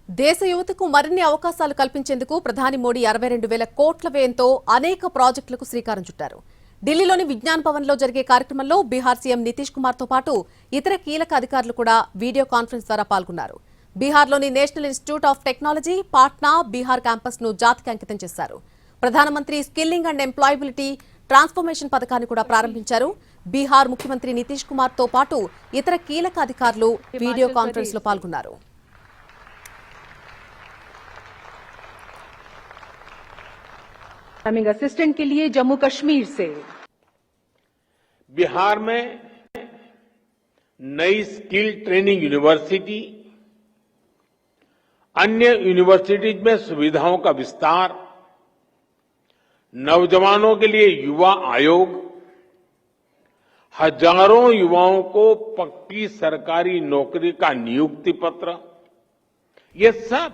దేశ యువతకు మరిన్ని అవకాశాలు కల్పించేందుకు ప్రధాని మోడీ 62,000 కోట్ల వ్యయంతో అనేక ప్రాజెక్టులకు శ్రీకారం చుట్టారు. ఢిల్లీలోని విజ్ఞాన్ భవన్ లో జరిగే కార్యక్రమంలో బీహార్ సీఎం నితీష్ కుమార్ తో పాటు ఇతర కీలక అధికారులు కూడా వీడియో కాన్ఫరెన్స్ ద్వారా పాల్గొన్నారు. బీహార్లోని national institute of technology Patna Bihar campus ను జాతికి అంకితం చేశారు. ప్రధానమంత్రి స్కిల్లింగ్ అండ్ ఎంప్లాయబిలిటీ ట్రాన్స్ఫర్మేషన్ పథకాన్ని కూడా ప్రారంభించారు. బీహార్ ముఖ్యమంత్రి నితీష్ కుమార్ తో పాటు ఇతర కీలక అధికారులు వీడియో కాన్ఫరెన్స్ లో పాల్గొన్నారు. असिस्टेंट के लिए जम्मू कश्मीर से बिहार में नई स्किल ट्रेनिंग यूनिवर्सिटी, अन्य यूनिवर्सिटीज में सुविधाओं का विस्तार, नौजवानों के लिए युवा आयोग, हजारों युवाओं को पक्की सरकारी नौकरी का नियुक्ति पत्र, ये सब